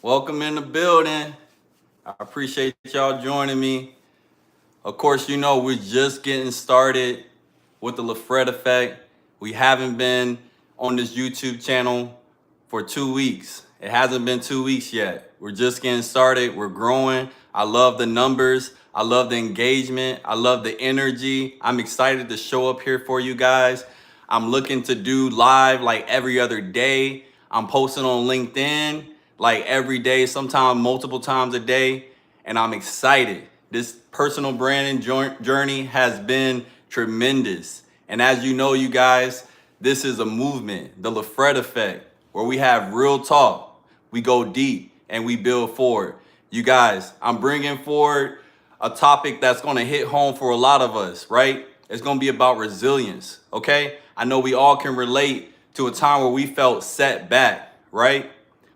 Welcome in the building. I appreciate y'all joining me. Of course, we're just getting started with the LaFred effect. We haven't been on this YouTube channel for 2 weeks. It hasn't been 2 weeks yet. We're just getting started. We're growing. I love the numbers. I love the engagement. I love the energy. I'm excited to show up here for you guys. I'm looking to do live like every other day. I'm posting on LinkedIn like every day, sometimes multiple times a day, and I'm excited. This personal branding journey has been tremendous. And as you know, you guys, this is a movement, the LaFred effect, where we have real talk, we go deep, and we build forward. You guys, I'm bringing forward a topic that's going to hit home for a lot of us, right? It's going to be about resilience, okay? I know we all can relate to a time where we felt set back, right?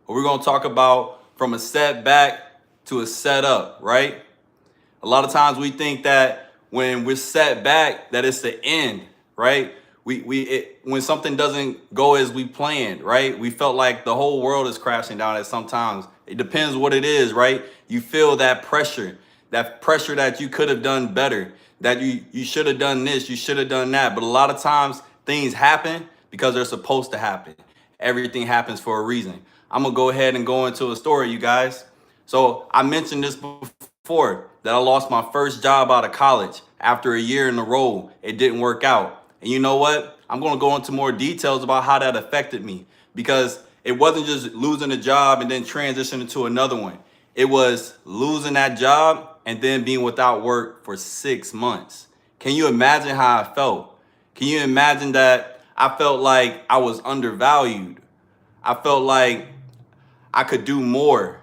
But we're going to talk about from a setback to a setup, right? A lot of times we think that when we're set back, that it's the end, right? When something doesn't go as we planned, right? We felt like the whole world is crashing down at sometimes. It depends what it is, right? You feel that pressure that you could have done better, that you should have done this, you should have done that. But a lot of times things happen because they're supposed to happen. Everything happens for a reason. I'm gonna go ahead and go into a story, you guys. So I mentioned this before, that I lost my first job out of college after a year in the role. It didn't work out. And you know what? I'm going to go into more details about how that affected me, because it wasn't just losing a job and then transitioning to another one. It was losing that job and then being without work for 6 months. Can you imagine how I felt? Can you imagine that I felt like I was undervalued? I felt like I could do more.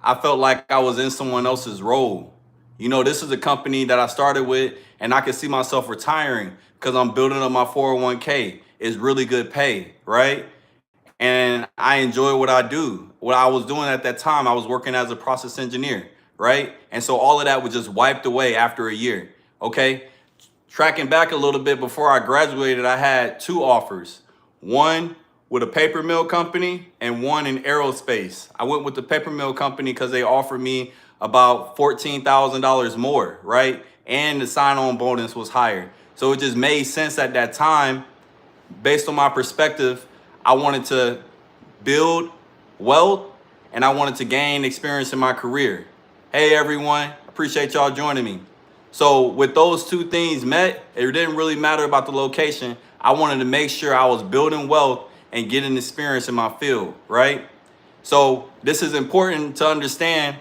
I felt like I was in someone else's role. This is a company that I started with, and I could see myself retiring because I'm building up my 401k. It's really good pay, right? And I enjoy what I do. What I was doing at that time, I was working as a process engineer, right? And so all of that was just wiped away after a year, okay? Tracking back a little bit, before I graduated, I had two offers. One with a paper mill company and one in aerospace. I went with the paper mill company because they offered me about $14,000 more, right? And the sign-on bonus was higher. So it just made sense at that time. Based on my perspective, I wanted to build wealth and I wanted to gain experience in my career. Hey everyone, appreciate y'all joining me. So with those two things met, it didn't really matter about the location. I wanted to make sure I was building wealth and getting experience in my field, right? So this is important to understand,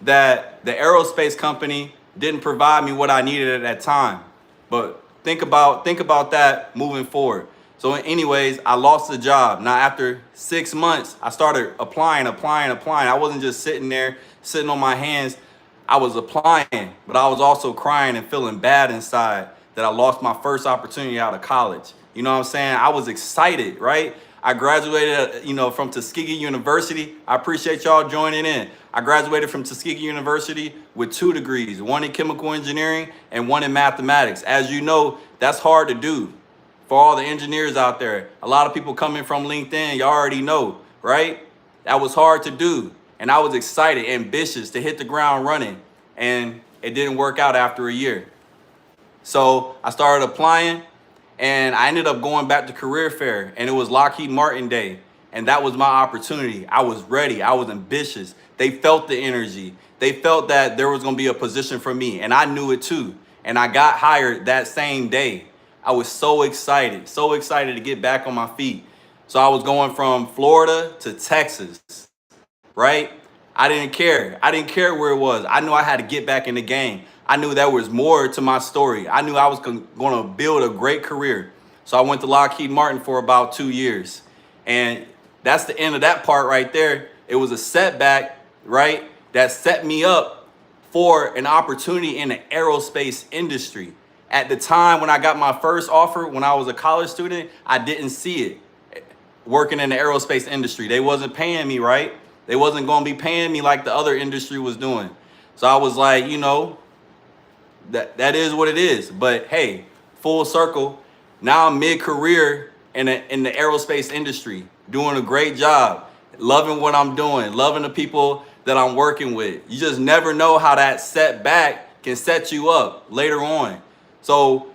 that the aerospace company didn't provide me what I needed at that time. But think about that moving forward. So anyways, I lost the job. Now after 6 months, I started applying. I wasn't just sitting there, sitting on my hands. I was applying, but I was also crying and feeling bad inside that I lost my first opportunity out of college. You know what I'm saying? I was excited, right? I graduated, from Tuskegee University. I appreciate y'all joining in. I graduated from Tuskegee University with 2 degrees, one in chemical engineering and one in mathematics. As you know, that's hard to do for all the engineers out there. A lot of people coming from LinkedIn, you already know, right? That was hard to do. And I was excited, ambitious to hit the ground running. And it didn't work out after a year. So I started applying, and I ended up going back to career fair, and it was Lockheed Martin Day. And that was my opportunity. I was ready. I was ambitious. They felt the energy. They felt that there was going to be a position for me, and I knew it too. And I got hired that same day. I was so excited to get back on my feet. So I was going from Florida to Texas, right? I didn't care. I didn't care where it was. I knew I had to get back in the game. I knew there was more to my story. I knew I was going to build a great career. So I went to Lockheed Martin for about 2 years. And that's the end of that part right there. It was a setback, right, that set me up for an opportunity in the aerospace industry. At the time when I got my first offer, when I was a college student, I didn't see it. Working in the aerospace industry, they wasn't paying me right. They wasn't going to be paying me like the other industry was doing. So I was like, that is what it is. But hey, full circle. Now I'm mid-career in the aerospace industry, doing a great job, loving what I'm doing, loving the people that I'm working with. You just never know how that setback can set you up later on. So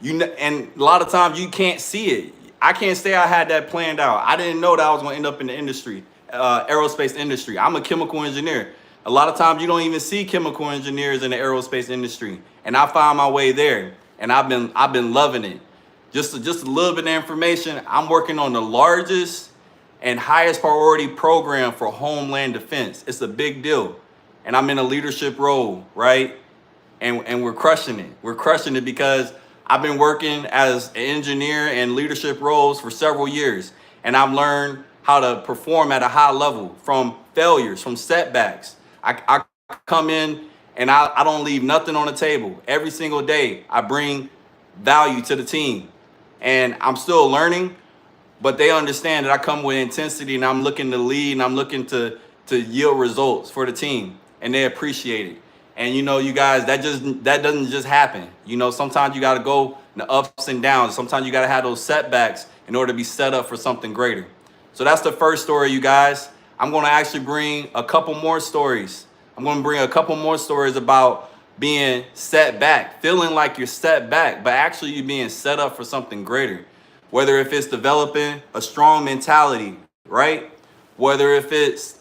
and a lot of times you can't see it. I can't say I had that planned out. I didn't know that I was going to end up in the industry, aerospace industry. I'm a chemical engineer. A lot of times you don't even see chemical engineers in the aerospace industry, and I found my way there, and I've been loving it. Just a little bit of information. I'm working on the largest and highest priority program for Homeland Defense. It's a big deal, and I'm in a leadership role, right? And we're crushing it. We're crushing it because I've been working as an engineer and leadership roles for several years, and I've learned how to perform at a high level from failures, from setbacks. I come in and I don't leave nothing on the table. Every single day, I bring value to the team, and I'm still learning, but they understand that I come with intensity and I'm looking to lead and I'm looking to yield results for the team, and they appreciate it. And you guys, that doesn't just happen. Sometimes you got to go the ups and downs. Sometimes you got to have those setbacks in order to be set up for something greater. So that's the first story, you guys. I'm going to actually bring a couple more stories. I'm going to bring a couple more stories about being set back, feeling like you're set back, but actually you being set up for something greater. Whether if it's developing a strong mentality, right? Whether if it's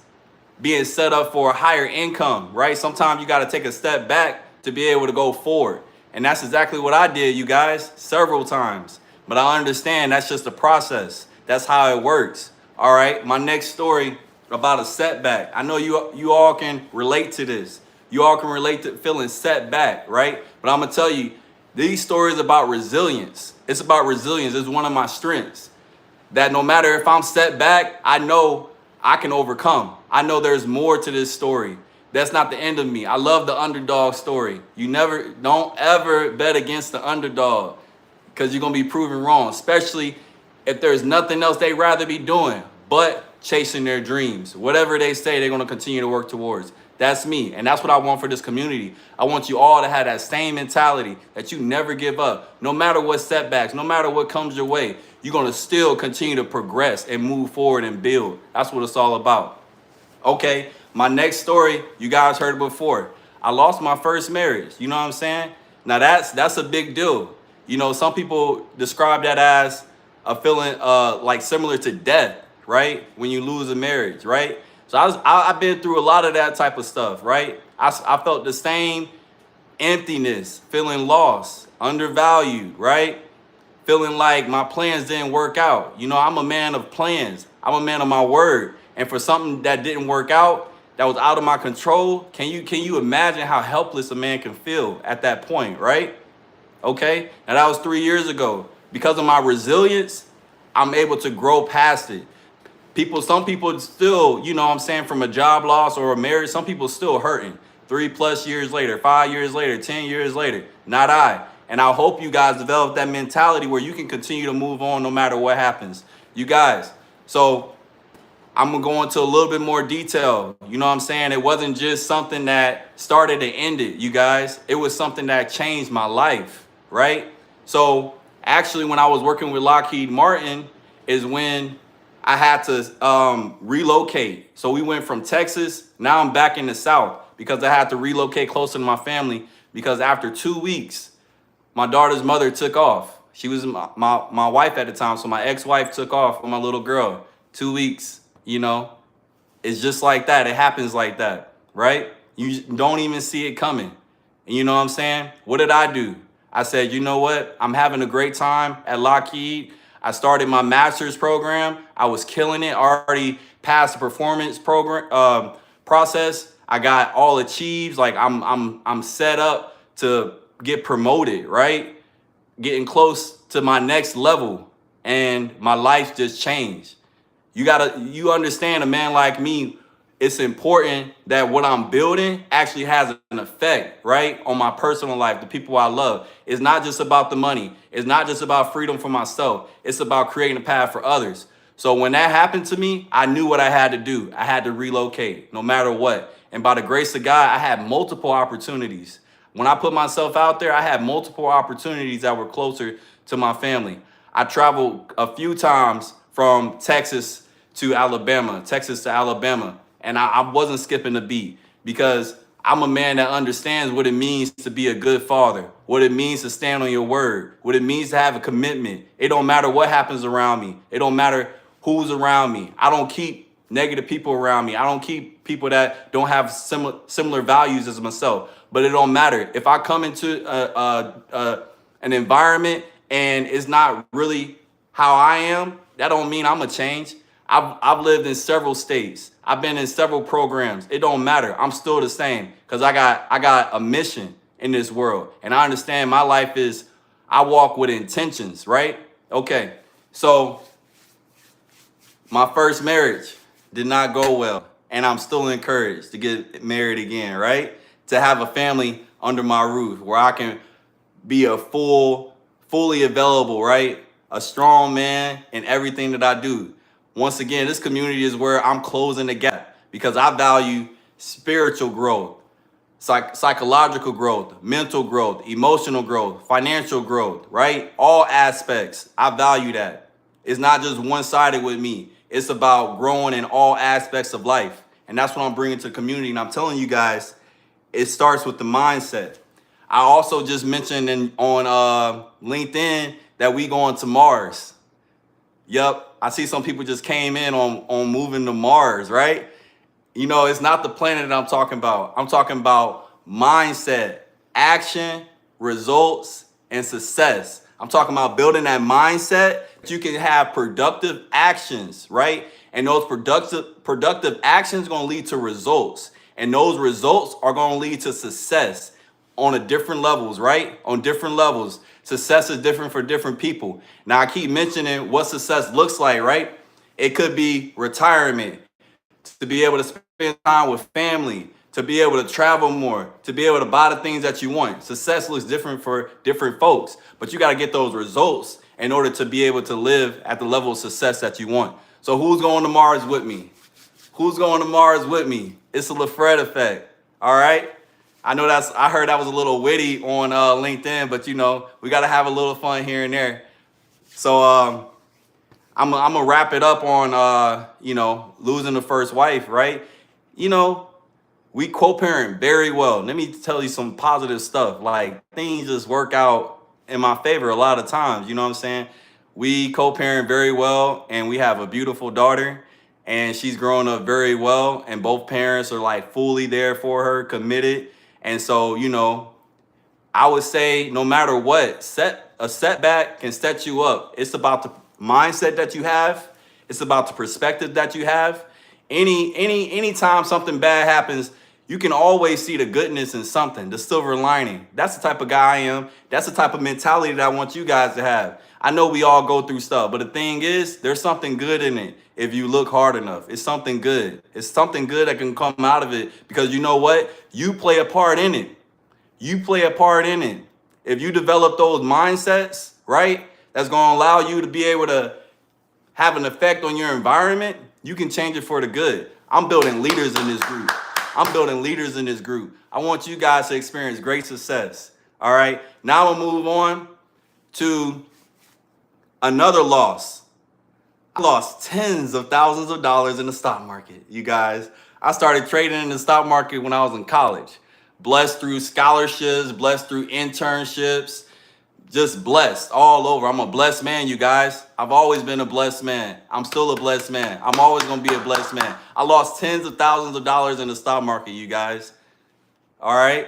being set up for a higher income, right? Sometimes you got to take a step back to be able to go forward. And that's exactly what I did, you guys, several times. But I understand that's just a process. That's how it works. All right, my next story about a setback. I know you all can relate to this. You all can relate to feeling set back, right? But I'm going to tell you, these stories about resilience. It's about resilience. It's one of my strengths. That no matter if I'm set back, I know I can overcome. I know there's more to this story. That's not the end of me. I love the underdog story. Don't ever bet against the underdog, because you're going to be proven wrong, especially if there's nothing else they'd rather be doing but chasing their dreams. Whatever they say, they're going to continue to work towards. That's me, and that's what I want for this community. I want you all to have that same mentality, that you never give up. No matter what setbacks, no matter what comes your way, you're going to still continue to progress and move forward and build. That's what it's all about. Okay, my next story, you guys heard it before. I lost my first marriage. You know what I'm saying? Now that's a big deal. Some people describe that as a feeling like similar to death, right? When you lose a marriage, right? So I've been through a lot of that type of stuff, right? I felt the same emptiness, feeling lost, undervalued, right? Feeling like my plans didn't work out. I'm a man of plans. I'm a man of my word. And for something that didn't work out, that was out of my control, can you imagine how helpless a man can feel at that point, right? Okay, now that was 3 years ago. Because of my resilience, I'm able to grow past it. Some people still, from a job loss or a marriage, some people still hurting 3+ years later, 5 years later, 10 years later. Not I. And I hope you guys develop that mentality where you can continue to move on no matter what happens. You guys, so I'm going to go into a little bit more detail. It wasn't just something that started and ended, you guys. It was something that changed my life, right? So actually, when I was working with Lockheed Martin is when I had to relocate. So we went from Texas. Now I'm back in the South because I had to relocate closer to my family, because after 2 weeks, my daughter's mother took off. She was my wife at the time. So my ex-wife took off with my little girl. 2 weeks, it's just like that. It happens like that, right? You don't even see it coming. And you know what I'm saying? What did I do? I said, you know what? I'm having a great time at Lockheed. I started my master's program. I was killing it. Already passed the performance program process. I got all achieved. Like I'm set up to get promoted, right? Getting close to my next level, and my life just changed. You understand, a man like me, it's important that what I'm building actually has an effect, right, on my personal life, the people I love. It's not just about the money. It's not just about freedom for myself. It's about creating a path for others. So when that happened to me, I knew what I had to do. I had to relocate no matter what. And by the grace of God, I had multiple opportunities. When I put myself out there, I had multiple opportunities that were closer to my family. I traveled a few times from Texas to Alabama, Texas to Alabama. And I wasn't skipping a beat because I'm a man that understands what it means to be a good father, what it means to stand on your word, what it means to have a commitment. It don't matter what happens around me. It don't matter who's around me. I don't keep negative people around me. I don't keep people that don't have similar values as myself. But it don't matter. If I come into an environment and it's not really how I am, that don't mean I'm a change. I've lived in several states. I've been in several programs. It don't matter. I'm still the same because I got a mission in this world. And I understand my life is, I walk with intentions, right? Okay. So my first marriage did not go well. And I'm still encouraged to get married again, right? To have a family under my roof where I can be a fully available, right? A strong man in everything that I do. Once again, this community is where I'm closing the gap because I value spiritual growth, psychological growth, mental growth, emotional growth, financial growth, right? All aspects. I value that. It's not just one-sided with me. It's about growing in all aspects of life. And that's what I'm bringing to the community. And I'm telling you guys, it starts with the mindset. I also just mentioned on LinkedIn that we going to Mars. Yep. I see some people just came in on moving to Mars, right? You know, it's not the planet that I'm talking about. I'm talking about mindset, action, results, and success. I'm talking about building that mindset that you can have productive actions, right? And those productive actions are going to lead to results. And those results are going to lead to success on a different levels, right? On different levels. Success is different for different people. Now, I keep mentioning what success looks like, right? It could be retirement, to be able to spend time with family, to be able to travel more, to be able to buy the things that you want. Success looks different for different folks, but you got to get those results in order to be able to live at the level of success that you want. So who's going to Mars with me? Who's going to Mars with me? It's a LaFred effect, all right? I heard that was a little witty on LinkedIn, but you know, we got to have a little fun here and there. So I'm gonna wrap it up on losing the first wife, right? You know, we co-parent very well. Let me tell you some positive stuff. Like, things just work out in my favor a lot of times. You know what I'm saying? We co-parent very well, and we have a beautiful daughter, and she's growing up very well, and both parents are like fully there for her, committed. And so, you know, I would say no matter what, a setback can set you up. It's about the mindset that you have. It's about the perspective that you have. Anytime something bad happens, you can always see the goodness in something, the silver lining. That's the type of guy I am. That's the type of mentality that I want you guys to have. I know we all go through stuff, but the thing is, there's something good in it if you look hard enough. It's something good. It's something good that can come out of it because you know what? You play a part in it. You play a part in it. If you develop those mindsets, right, that's going to allow you to be able to have an effect on your environment, you can change it for the good. I'm building leaders in this group. I want you guys to experience great success. All right. Now we'll move on to another loss. I lost tens of thousands of dollars in the stock market, you guys. I started trading in the stock market when I was in college. Blessed through scholarships, blessed through internships, just blessed all over. I'm a blessed man, you guys. I've always been a blessed man. I'm still a blessed man. I'm always going to be a blessed man. I lost tens of thousands of dollars in the stock market, you guys. All right.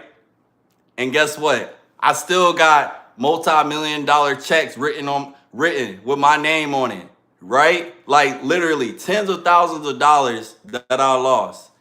And guess what? I still got multi-million-dollar checks written with my name on it, right? Like literally tens of thousands of dollars that I lost.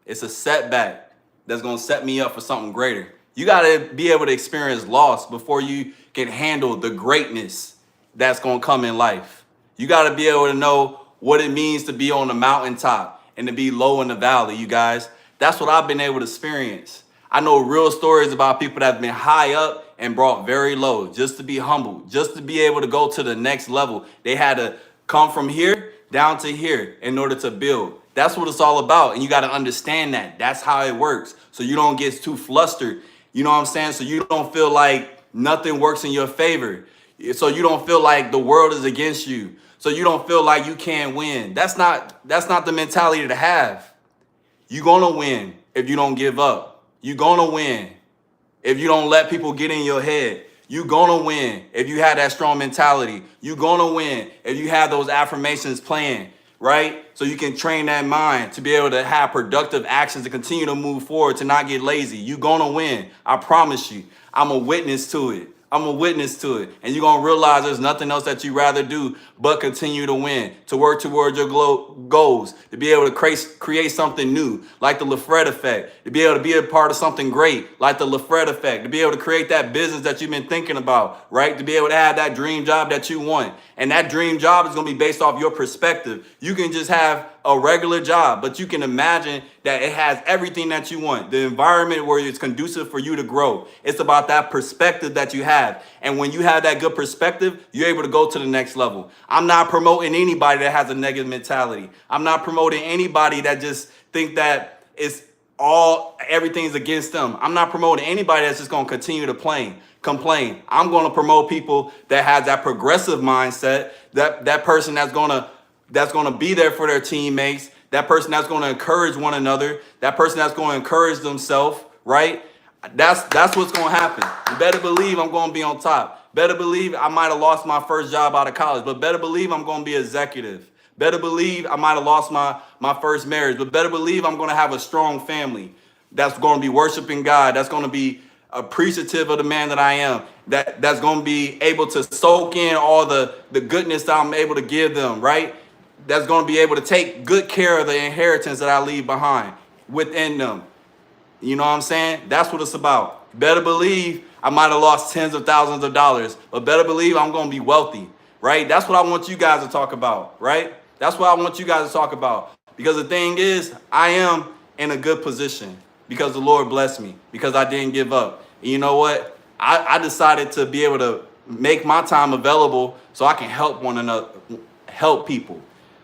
It's a setback that's going to set me up for something greater. You got to be able to experience loss before you can handle the greatness that's going to come in life. You got to be able to know what it means to be on the mountaintop and to be low in the valley, you guys. That's what I've been able to experience. I know real stories about people that have been high up and brought very low just to be humble, just to be able to go to the next level. They had to come from here down to here in order to build. That's what it's all about. And you got to understand that. That's how it works. So you don't get too flustered. You know what I'm saying? So you don't feel like nothing works in your favor. So you don't feel like the world is against you. so you don't feel like you can't win. That's not the mentality to have. You're gonna win if you don't give up. You're gonna win if you don't let people get in your head. You're gonna win if you have that strong mentality. You're gonna win if you have those affirmations playing, right? So you can train that mind to be able to have productive actions to continue to move forward, to not get lazy. You're gonna win. I promise you. I'm a witness to it. I'm a witness to it. And you're going to realize there's nothing else that you rather do but continue to win, to work towards your goals, to be able to create something new, like the LaFred effect, to be able to be a part of something great, like the LaFred effect, to be able to create that business that you've been thinking about, right? To be able to have that dream job that you want. And that dream job is going to be based off your perspective. You can just have a regular job, but you can imagine that it has everything that you want. The environment where it's conducive for you to grow. It's about that perspective that you have. And when you have that good perspective, you're able to go to the next level. I'm not promoting anybody that has a negative mentality. I'm not promoting anybody that just think that it's everything's against them. I'm not promoting anybody that's just going to continue to complain. I'm going to promote people that has that progressive mindset, that person that's going to be there for their teammates, that person that's going to encourage one another, that person that's going to encourage themselves, right? That's what's going to happen. You better believe I'm going to be on top. Better believe I might have lost my first job out of college, but better believe I'm going to be executive. Better believe I might have lost my first marriage, but better believe I'm going to have a strong family that's going to be worshiping God, that's going to be appreciative of the man that I am, that's going to be able to soak in all the goodness that I'm able to give them, right? That's going to be able to take good care of the inheritance that I leave behind within them. You know what I'm saying? That's what it's about. Better believe I might have lost tens of thousands of dollars, but better believe I'm going to be wealthy, right? That's what I want you guys to talk about, right? That's what I want you guys to talk about. Because the thing is, I am in a good position because the Lord blessed me, because I didn't give up. And you know what? I decided to be able to make my time available so I can help one another, help people.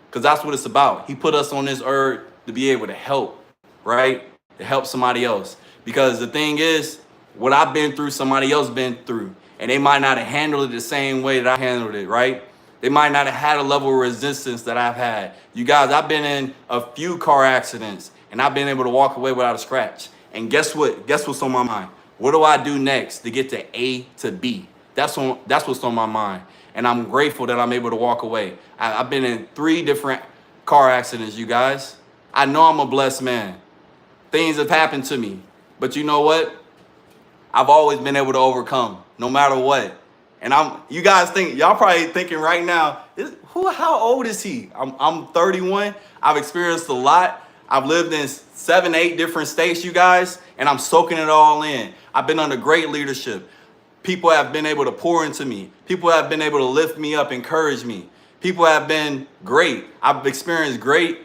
Because that's what it's about. He put us on this earth to be able to help, right? To help somebody else. Because the thing is, what I've been through, somebody else been through. And they might not have handled it the same way that I handled it, right? They might not have had a level of resistance that I've had. You guys, I've been in a few car accidents, and I've been able to walk away without a scratch. And guess what? Guess what's on my mind? What do I do next to get to A to B? That's what's on my mind. And I'm grateful that I'm able to walk away. I've been in 3 different car accidents, you guys. I know I'm a blessed man. Things have happened to me. But you know what? I've always been able to overcome, no matter what. And you guys y'all probably thinking right now, how old is he? I'm 31. I've experienced a lot. I've lived in 7, 8 different states, you guys, and I'm soaking it all in. I've been under great leadership. People have been able to pour into me. People have been able to lift me up, encourage me. People have been great. I've experienced great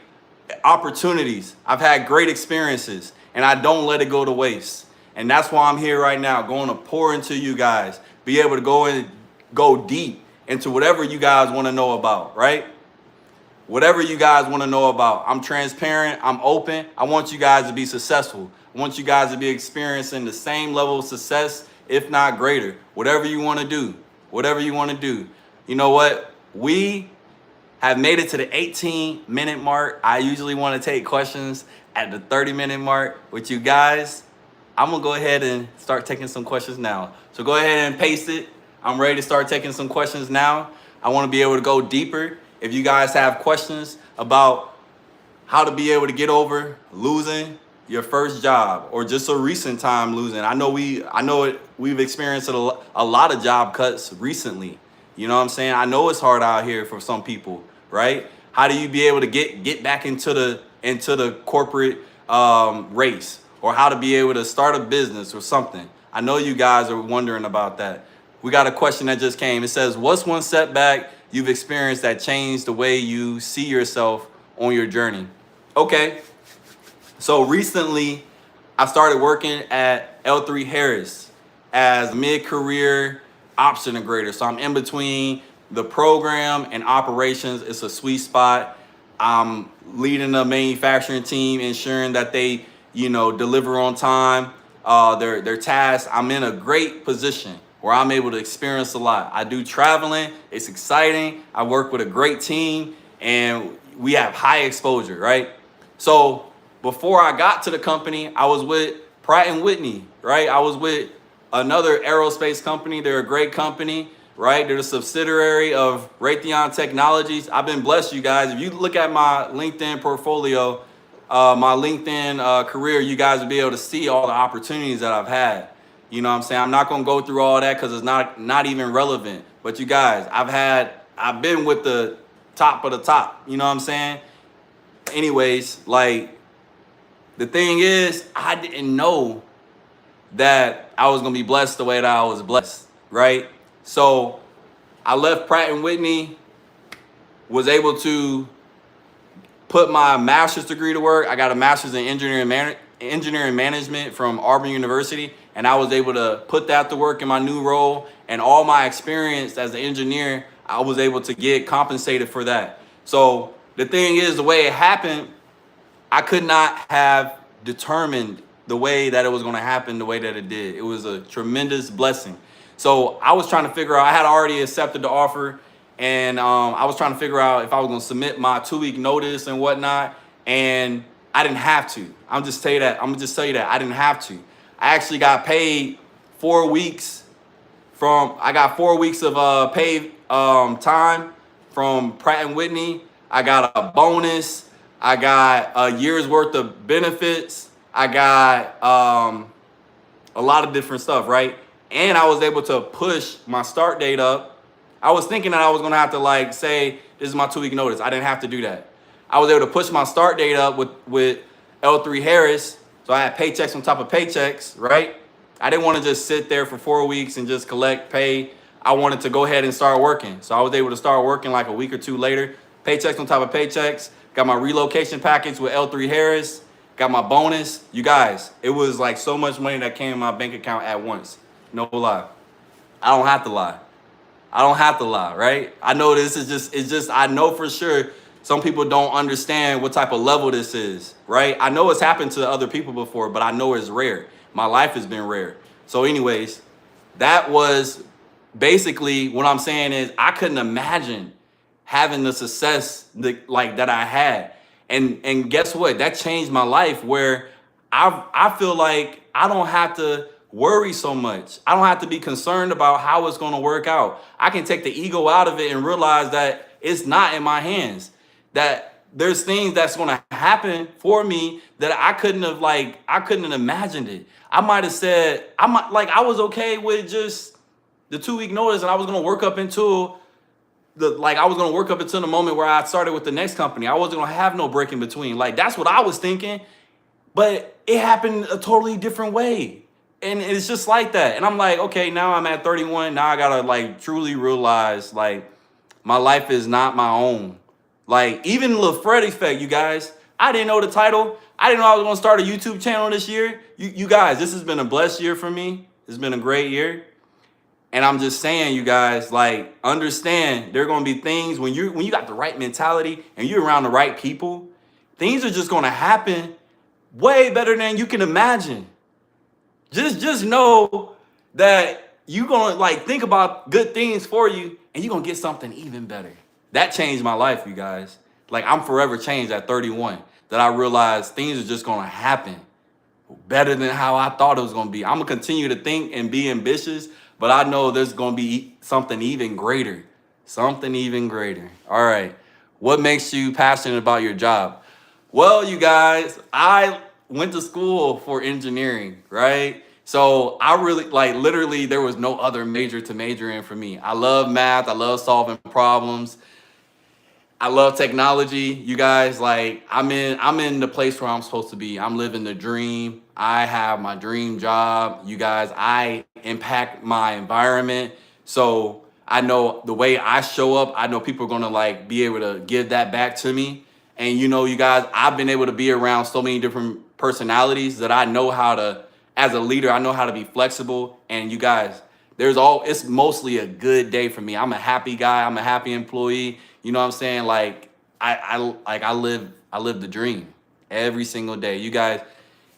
opportunities. I've had great experiences, and I don't let it go to waste. And that's why I'm here right now, going to pour into you guys, be able to go deep into whatever you guys want to know about, right? Whatever you guys want to know about. I'm transparent. I'm open. I want you guys to be successful. I want you guys to be experiencing the same level of success, if not greater. Whatever you want to do. Whatever you want to do. You know what? We have made it to the 18-minute mark. I usually want to take questions at the 30-minute mark with you guys. I'm going to go ahead and start taking some questions now. So go ahead and paste it. I'm ready to start taking some questions now. I want to be able to go deeper. If you guys have questions about how to be able to get over losing your first job, or just a recent time losing. I know we've experienced a lot of job cuts recently. You know what I'm saying? I know it's hard out here for some people, right? How do you be able to get back into the corporate race, or how to be able to start a business or something? I know you guys are wondering about that. We got a question that just came. It says, what's one setback you've experienced that changed the way you see yourself on your journey? Okay. So recently, I started working at L3 Harris as mid-career ops integrator. So I'm in between the program and operations. It's a sweet spot. I'm leading the manufacturing team, ensuring that they, deliver on time, their tasks. I'm in a great position, where I'm able to experience a lot. I do traveling, it's exciting. I work with a great team and we have high exposure, right? So before I got to the company, I was with Pratt and Whitney, right? I was with another aerospace company. They're a great company, right? They're a subsidiary of Raytheon Technologies. I've been blessed, you guys. If you look at my LinkedIn portfolio, my LinkedIn career, you guys will be able to see all the opportunities that I've had. You know what I'm saying? I'm not gonna go through all that because it's not even relevant. But you guys, I've been with the top of the top. You know what I'm saying? Anyways, like the thing is, I didn't know that I was gonna be blessed the way that I was blessed, right? So I left Pratt and Whitney, was able to put my master's degree to work. I got a master's in engineering management from Auburn University, and I was able to put that to work in my new role. And all my experience as an engineer, I was able to get compensated for that. So the thing is, the way it happened, I could not have determined the way that it was going to happen the way that it did. It was a tremendous blessing. So I was trying to figure out, I had already accepted the offer, and I was trying to figure out if I was going to submit my 2-week notice and whatnot, and I didn't have to. I'm gonna just tell you that I didn't have to. I actually got paid 4 weeks I got 4 weeks of paid time from Pratt and Whitney. I got a bonus. I got a year's worth of benefits. I got a lot of different stuff, right? And I was able to push my start date up. I was thinking that I was gonna have to like say, this is my 2-week notice. I didn't have to do that. I was able to push my start date up with L3 Harris. So I had paychecks on top of paychecks, right? I didn't want to just sit there for 4 weeks and just collect pay. I wanted to go ahead and start working. So I was able to start working like a week or two later. Paychecks on top of paychecks. Got my relocation package with L3 Harris. Got my bonus. You guys, it was like so much money that came in my bank account at once. No lie. I don't have to lie. I don't have to lie, right? I know this is just, I know for sure some people don't understand what type of level this is, right? I know it's happened to other people before, but I know it's rare. My life has been rare. So anyways, that was basically what I'm saying is I couldn't imagine having the success that I had. And guess what? That changed my life where I feel like I don't have to worry so much. I don't have to be concerned about how it's going to work out. I can take the ego out of it and realize that it's not in my hands. That there's things that's going to happen for me that I couldn't have imagined it. I might have said, I was okay with just the 2-week notice and I was going to work up until the moment where I started with the next company. I wasn't going to have no break in between. Like, that's what I was thinking, but it happened a totally different way. And it's just like that. And I'm like, okay, now I'm at 31. Now I got to truly realize my life is not my own. Even LaFred Effect, you guys, I didn't know the title. I didn't know I was going to start a YouTube channel this year. You guys, this has been a blessed year for me. It's been a great year. And I'm just saying, you guys, understand there are going to be things when you got the right mentality and you're around the right people, things are just going to happen way better than you can imagine. Just know that you're going to think about good things for you and you're going to get something even better. That changed my life, you guys. I'm forever changed at 31. That I realized things are just going to happen better than how I thought it was going to be. I'm going to continue to think and be ambitious, but I know there's going to be something even greater. Something even greater. All right. What makes you passionate about your job? Well, you guys, I went to school for engineering, right? So I really, literally, there was no other major to major in for me. I love math. I love solving problems. I love technology. You guys, I'm in the place where I'm supposed to be. I'm living the dream. I have my dream job. You guys, I impact my environment. So I know the way I show up, I know people are gonna be able to give that back to me. And you guys, I've been able to be around so many different personalities that I know how to, as a leader, I know how to be flexible. And you guys, it's mostly a good day for me. I'm a happy guy. I'm a happy employee. You know what I'm saying? I live the dream every single day. You guys,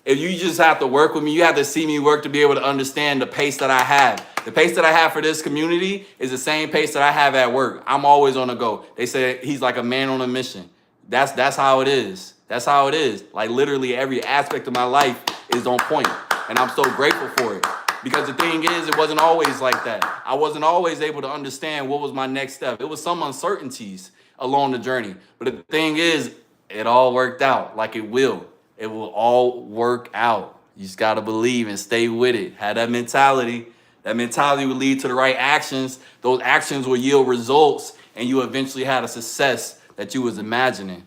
If you just have to work with me, you have to see me work to be able to understand the pace that I have. The pace that I have for this community is the same pace that I have at work. I'm always on the go. They say he's like a man on a mission. That's how it is. That's how it is. Like literally every aspect of my life is on point, and I'm so grateful for it. Because the thing is, it wasn't always like that. I wasn't always able to understand what was my next step. It was some uncertainties along the journey. But the thing is, it all worked out like it will. It will all work out. You just got to believe and stay with it. Have that mentality. That mentality will lead to the right actions. Those actions will yield results, and you eventually had a success that you was imagining.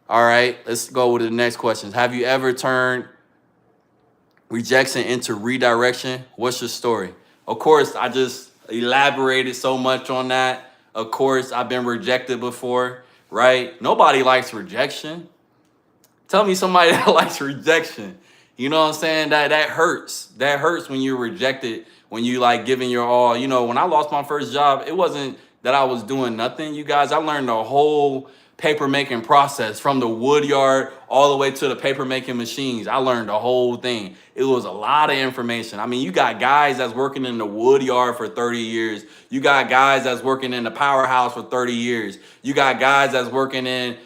All right, let's go with the next questions. Have you ever turned rejection into redirection? What's your story? Of course, I just elaborated so much on that. Of course, I've been rejected before, right? Nobody likes rejection. Tell me somebody that likes rejection. You know what I'm saying? That hurts. That hurts when you're rejected, when you like giving your all. You know, when I lost my first job, it wasn't that I was doing nothing, you guys. I learned the whole paper making process from the wood yard all the way to the paper making machines. I learned the whole thing. It was a lot of information. I mean, you got guys that's working in the wood yard for 30 years. You got guys that's working in the powerhouse for 30 years. You got guys that's working in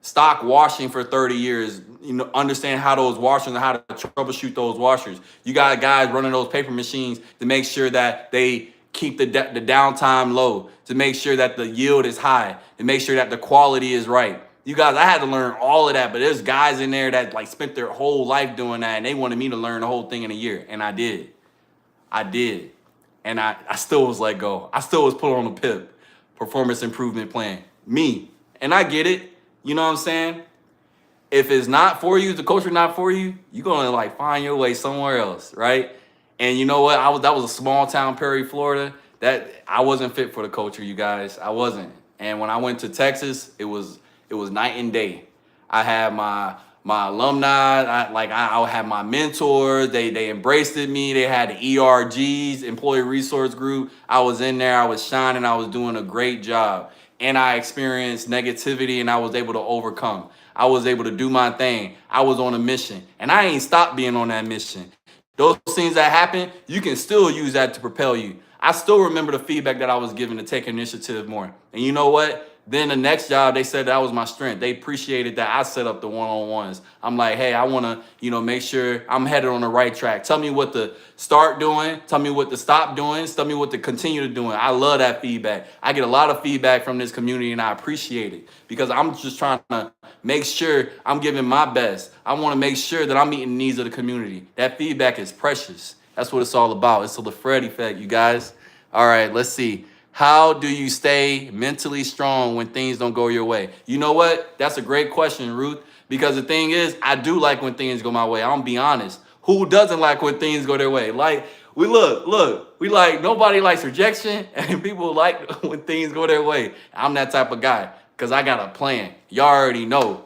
stock washing for 30 years, you know, understand how those washers and how to troubleshoot those washers. You got guys running those paper machines to make sure that they keep the downtime low, to make sure that the yield is high, to make sure that the quality is right. You guys, I had to learn all of that, but there's guys in there that like spent their whole life doing that, and they wanted me to learn the whole thing in a year, and I did. And I still was let go. I still was put on a PIP, performance improvement plan. Me. And I get it. You know what I'm saying? If it's not for you, the culture not for you, you're gonna like find your way somewhere else, right? And you know what? That was a small town, Perry, Florida. That I wasn't fit for the culture, you guys. I wasn't. And when I went to Texas, it was night and day. I had my alumni, I had my mentors. They embraced me. They had the ERGs, Employee Resource Group. I was in there. I was shining. I was doing a great job. And I experienced negativity, and I was able to overcome. I was able to do my thing. I was on a mission, and I ain't stopped being on that mission. Those things that happen, you can still use that to propel you. I still remember the feedback that I was given to take initiative more. And you know what? Then the next job, they said that was my strength. They appreciated that I set up the one-on-ones. I'm like, hey, I want to, make sure I'm headed on the right track. Tell me what to start doing. Tell me what to stop doing. Tell me what to continue to doing. I love that feedback. I get a lot of feedback from this community, and I appreciate it because I'm just trying to make sure I'm giving my best. I want to make sure that I'm meeting the needs of the community. That feedback is precious. That's what it's all about. It's the LaFred effect, you guys. All right, let's see. How do you stay mentally strong when things don't go your way? You know what? That's a great question, Ruth, because the thing is, I do like when things go my way. I'm gonna be honest. Who doesn't like when things go their way? Like, we like, nobody likes rejection, and people like when things go their way. I'm that type of guy because I got a plan. Y'all already know.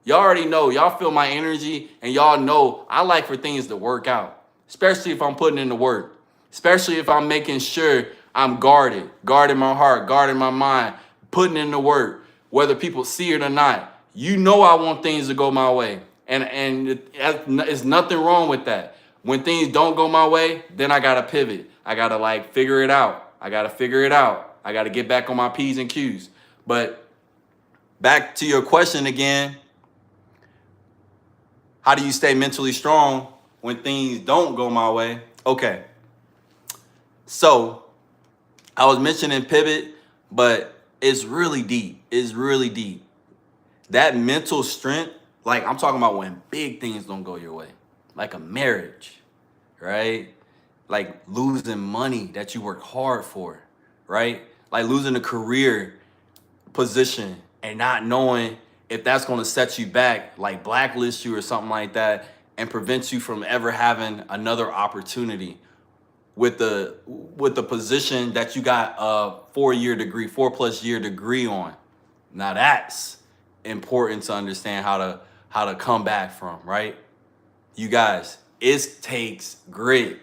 Y'all feel my energy, and y'all know I like for things to work out, especially if I'm putting in the work, especially if I'm making sure I'm guarding my heart, guarding my mind, putting in the work, whether people see it or not. You know I want things to go my way. And it's nothing wrong with that. When things don't go my way, then I got to pivot. I got to figure it out. I got to get back on my P's and Q's. But back to your question again, how do you stay mentally strong when things don't go my way? Okay. So I was mentioning pivot, but it's really deep. It's really deep. That mental strength, like I'm talking about when big things don't go your way, like a marriage, right? Like losing money that you work hard for, right? Like losing a career position and not knowing if that's going to set you back, like blacklist you or something like that, and prevent you from ever having another opportunity with the position that you got a 4+ year degree on. Now that's important to understand how to come back from, right? You guys, it takes grit.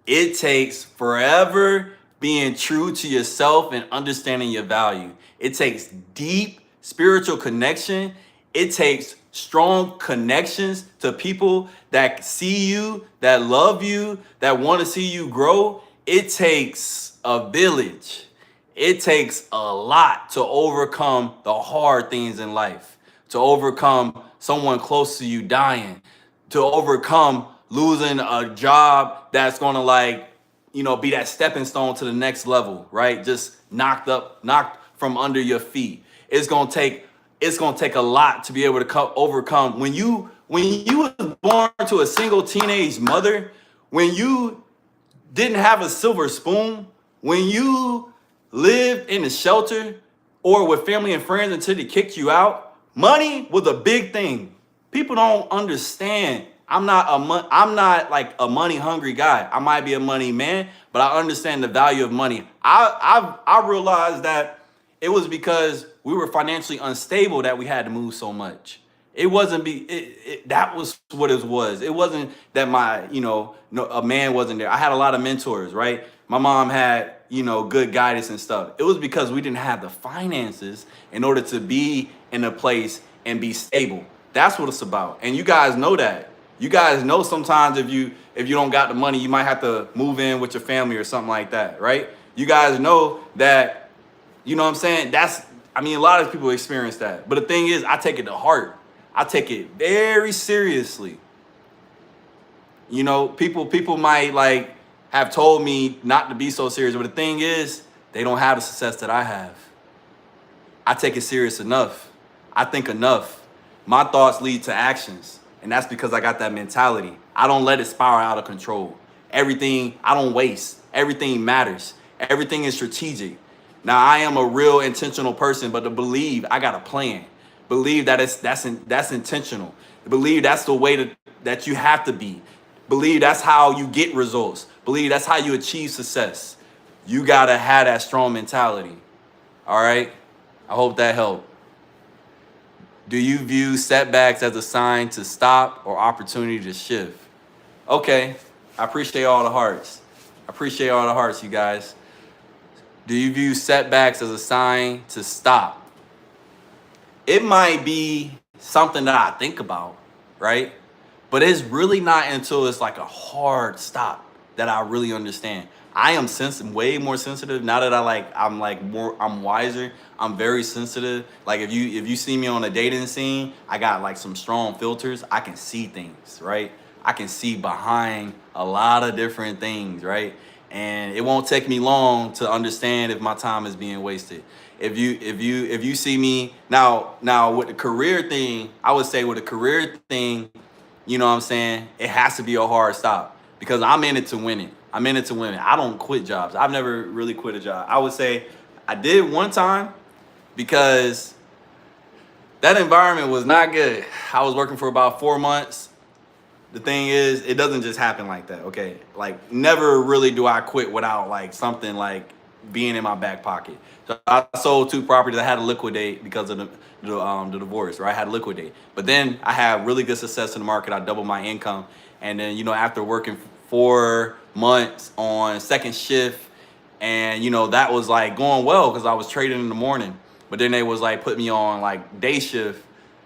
It takes forever being true to yourself and understanding your value. It takes deep spiritual connection. It takes strong connections to people that see you, that love you, that want to see you grow. It takes a village. It takes a lot to overcome the hard things in life, to overcome someone close to you dying, to overcome losing a job that's gonna be that stepping stone to the next level, right? Just knocked from under your feet. It's gonna take a lot to be able to overcome. When you was born to a single teenage mother, when you didn't have a silver spoon, when you lived in a shelter or with family and friends until they kicked you out, money was a big thing. People don't understand. I'm not like a money hungry guy. I might be a money man, but I understand the value of money. I realized that it was because we were financially unstable that we had to move so much. It wasn't that was what it was. It wasn't that a man wasn't there. I had a lot of mentors, right? My mom had, good guidance and stuff. It was because we didn't have the finances in order to be in a place and be stable. That's what it's about. And you guys know that. You guys know sometimes if you don't got the money, you might have to move in with your family or something like that, right? You guys know that, you know what I'm saying? A lot of people experience that. But the thing is, I take it to heart. I take it very seriously. People might have told me not to be so serious, but the thing is, they don't have the success that I have. I take it serious enough. I think enough. My thoughts lead to actions, and that's because I got that mentality. I don't let it spiral out of control. Everything, I don't waste. Everything matters. Everything is strategic. Now, I am a real intentional person, but to believe I got a plan. Believe that that's intentional. Believe that's the way that you have to be. Believe that's how you get results. Believe that's how you achieve success. You gotta have that strong mentality. All right? I hope that helped. Do you view setbacks as a sign to stop or opportunity to shift? Okay, I appreciate all the hearts. I appreciate all the hearts, you guys. Do you view setbacks as a sign to stop? It might be something that I think about, right? But it's really not until it's like a hard stop that I really understand. I am way more sensitive now that I'm wiser. I'm very sensitive. Like if you see me on a dating scene, I got like some strong filters. I can see things, right? I can see behind a lot of different things, right? And it won't take me long to understand if my time is being wasted. If you see me now with the career thing, I would say with the career thing, you know what I'm saying? It has to be a hard stop because I'm in it to win it. I'm in it to win it. I don't quit jobs. I've never really quit a job. I would say I did one time because that environment was not good. I was working for about 4 months. The thing is, it doesn't just happen like that, okay? Like, never really do I quit without like something like being in my back pocket. So I sold 2 properties. I had to liquidate because of the divorce, right? I had to liquidate. But then I had really good success in the market. I doubled my income. And then, after working 4 months on second shift, and, that was like going well because I was trading in the morning. But then they was like put me on like day shift,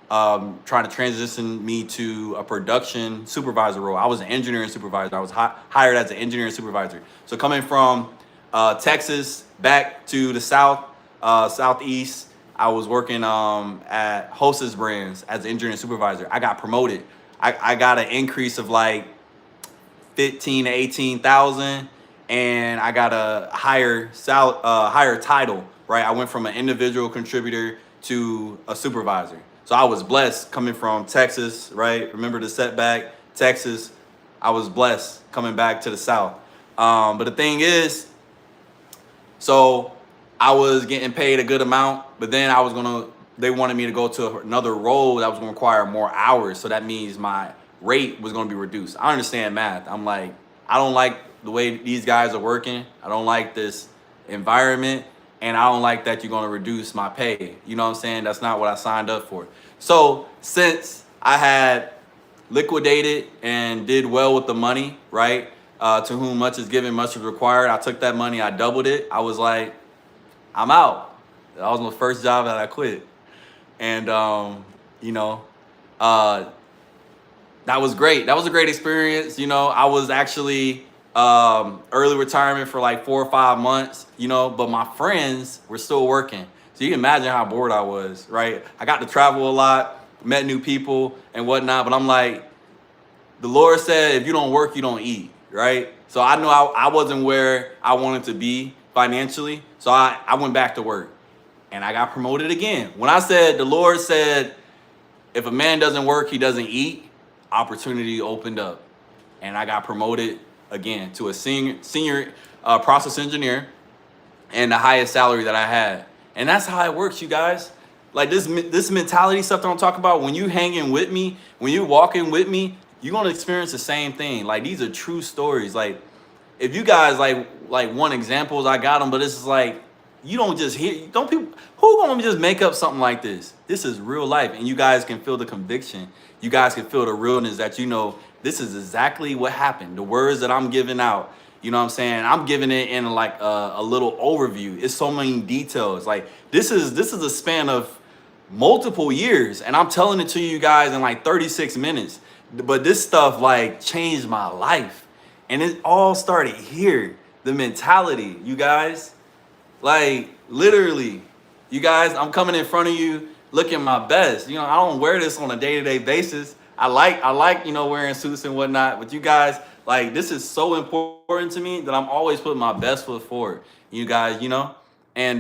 trying to transition me to a production supervisor role. I was an engineering supervisor. I was hired as an engineering supervisor. So coming from Texas back to the southeast, I was working at Hostess Brands as an engineering supervisor. I got promoted. I got an increase of like 15 to 18,000, and I got a higher title. Right, I went from an individual contributor to a supervisor. So I was blessed coming from Texas, right? Remember the setback, Texas. I was blessed coming back to the South. But the thing is, so I was getting paid a good amount, but then they wanted me to go to another role that was gonna require more hours. So that means my rate was gonna be reduced. I understand math. I'm like, I don't like the way these guys are working. I don't like this environment. And I don't like that you're going to reduce my pay. You know what I'm saying? That's not what I signed up for. So since I had liquidated and did well with the money, right? To whom much is given, much is required. I took that money, I doubled it. I was like, I'm out. That was my first job that I quit. And you know. Uh, that was great. That was a great experience. You know, I was actually early retirement for like 4 or 5 months, you know, but my friends were still working. So you can imagine how bored I was, right? I got to travel a lot, met new people and whatnot, but I'm like, the Lord said, if you don't work, you don't eat, right? So I knew I wasn't where I wanted to be financially. So I went back to work and I got promoted again. When I said, the Lord said, if a man doesn't work, he doesn't eat, opportunity opened up. And I got promoted again to a senior process engineer and the highest salary that I had. And that's how it works, you guys. Like this mentality stuff that I'm talking about, when you hanging with me, when you walking with me, you're gonna experience the same thing. Like these are true stories. Like if you guys like want examples, I got them, but it's just like you don't just hear, don't people who gonna just make up something like this? This is real life, and you guys can feel the conviction. You guys can feel the realness that you know this is exactly what happened. The words that I'm giving out, you know what I'm saying? I'm giving it in like a little overview. It's so many details. Like this is a span of multiple years, and I'm telling it to you guys in like 36 minutes. But this stuff like changed my life, and it all started here. The mentality, you guys. Like literally, you guys, I'm coming in front of you looking my best. You know, I don't wear this on a day-to-day basis. I like, you know, wearing suits and whatnot. But you guys, like, this is so important to me that I'm always putting my best foot forward. You guys, you know, and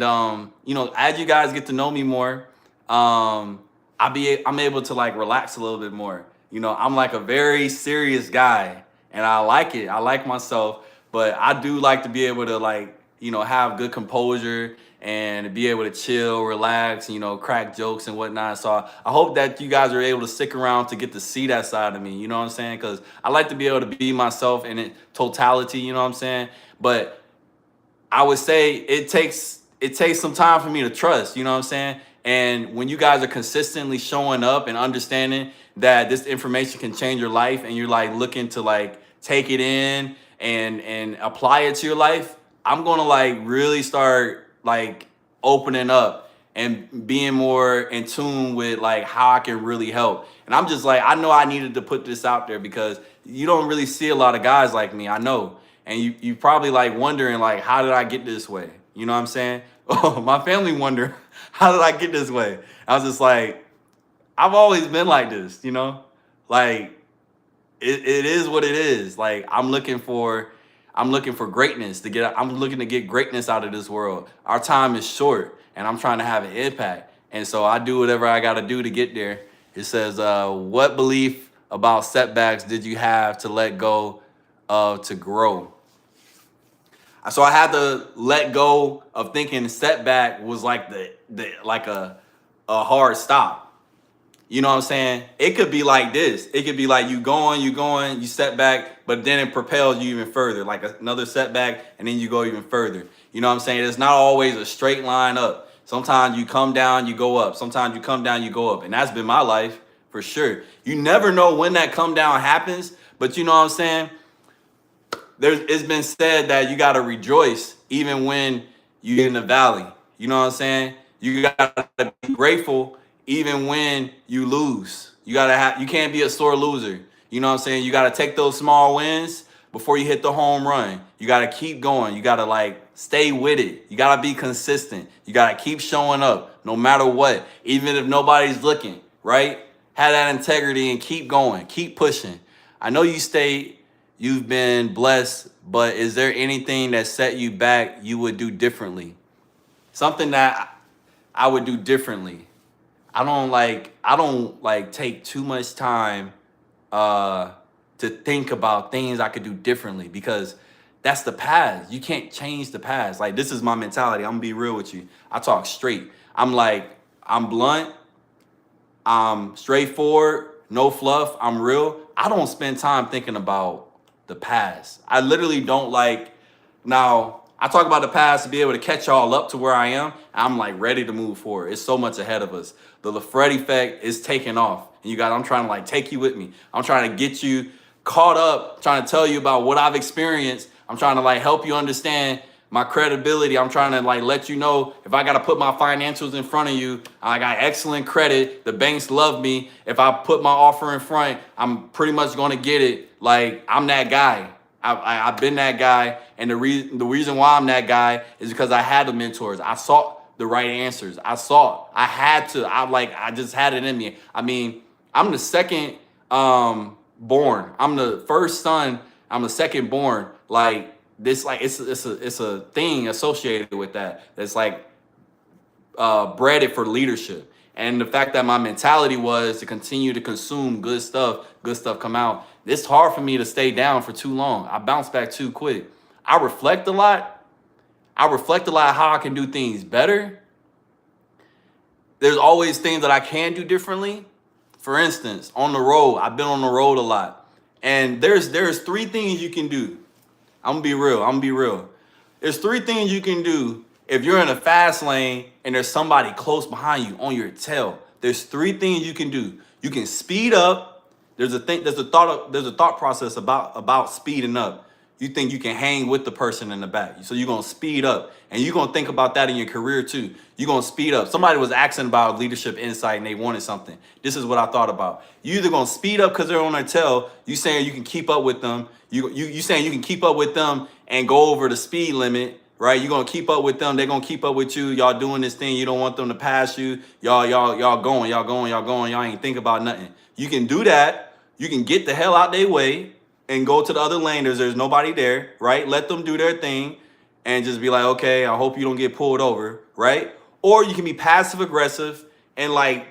you know, as you guys get to know me more, I'm able to like relax a little bit more. You know, I'm like a very serious guy, and I like it. I like myself, but I do like to be able to like, you know, have good composure and be able to chill, relax, you know, crack jokes and whatnot. So I hope that you guys are able to stick around to get to see that side of me. You know what I'm saying? Because I like to be able to be myself in it totality. You know what I'm saying? But I would say it takes some time for me to trust, you know what I'm saying? And when you guys are consistently showing up and understanding that this information can change your life, and you're like looking to like take it in and apply it to your life, I'm gonna like really start like opening up and being more in tune with like how I can really help. And I'm just like, I know I needed to put this out there because you don't really see a lot of guys like me, I know. And you probably like wondering like, how did I get this way? You know what I'm saying? Oh, my family wonder, how did I get this way? I was just like, I've always been like this, you know? Like it is what it is. Like I'm looking for greatness to get. I'm looking to get greatness out of this world. Our time is short, and I'm trying to have an impact. And so I do whatever I got to do to get there. It says, what belief about setbacks did you have to let go of to grow? So I had to let go of thinking setback was like like a hard stop. You know what I'm saying? It could be like this. It could be like you going, you step back, but then it propels you even further, like another setback, and then you go even further. You know what I'm saying? It's not always a straight line up. Sometimes you come down, you go up. Sometimes you come down, you go up. And that's been my life for sure. You never know when that come down happens, but you know what I'm saying? It's been said that you got to rejoice even when you're in the valley. You know what I'm saying? You got to be grateful even when you lose. You can't be a sore loser. You know what I'm saying? You got to take those small wins before you hit the home run. You got to keep going. You got to like stay with it. You got to be consistent. You got to keep showing up no matter what, even if nobody's looking, right? Have that integrity and keep going, keep pushing. I know you've been blessed, but is there anything that set you back you would do differently? Something that I would do differently. I don't like take too much time to think about things I could do differently, because that's the past. You can't change the past. Like, this is my mentality. I'm gonna be real with you. I talk straight. I'm blunt. I'm straightforward, no fluff. I'm real. I don't spend time thinking about the past. I literally don't like. Now, I talk about the past to be able to catch y'all up to where I am. I'm like ready to move forward. It's so much ahead of us. The LaFred effect is taking off. And you guys, I'm trying to like take you with me. I'm trying to get you caught up, trying to tell you about what I've experienced. I'm trying to like help you understand my credibility. I'm trying to like let you know if I got to put my financials in front of you, I got excellent credit. The banks love me. If I put my offer in front, I'm pretty much going to get it. Like, I'm that guy. I've been that guy. And the reason why I'm that guy is because I had the mentors. I sought the right answers. I had to. I just had it in me. I mean, I'm the second born. I'm the first son. I'm the second born. Like this, like it's a thing associated with that. That's like bred it for leadership. And the fact that my mentality was to continue to consume good stuff come out. It's hard for me to stay down for too long. I bounce back too quick. I reflect a lot. How I can do things better. There's always things that I can do differently. For instance, on the road, I've been on the road a lot. And there's 3 things you can do. I'm gonna be real. There's 3 things you can do if you're in a fast lane and there's somebody close behind you on your tail. There's 3 things you can do. You can speed up. There's a thought process about speeding up. You think you can hang with the person in the back. So you're gonna speed up. And you're gonna think about that in your career too. You're gonna speed up. Somebody was asking about leadership insight and they wanted something. This is what I thought about. You either gonna speed up because they're on their tail. You saying you can keep up with them. You saying you can keep up with them and go over the speed limit, right? You're gonna keep up with them. They're gonna keep up with you. Y'all doing this thing. You don't want them to pass you. Y'all going. Y'all ain't think about nothing. You can do that. You can get the hell out their way and go to the other lane. There's nobody there, right? Let them do their thing and just be like, okay, I hope you don't get pulled over, right? Or you can be passive aggressive and like,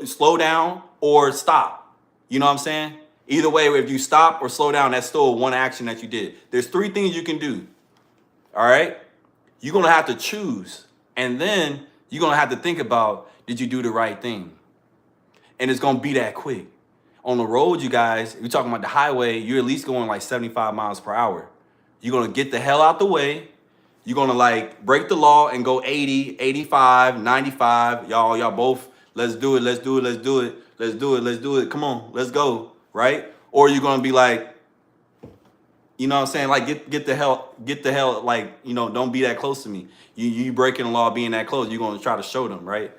slow down or stop. You know what I'm saying? Either way, if you stop or slow down, that's still one action that you did. There's 3 things you can do. All right? You're going to have to choose. And then you're going to have to think about, did you do the right thing? And it's going to be that quick. On the road, you guys, you're talking about the highway, you're at least going like 75 miles per hour. You're going to get the hell out the way. You're going to like break the law and go 80, 85, 95. Y'all both, let's do it. Come on, let's go, right? Or you're going to be like, you know what I'm saying? Like get the hell, like, don't be that close to me. You breaking the law being that close, you're going to try to show them, right?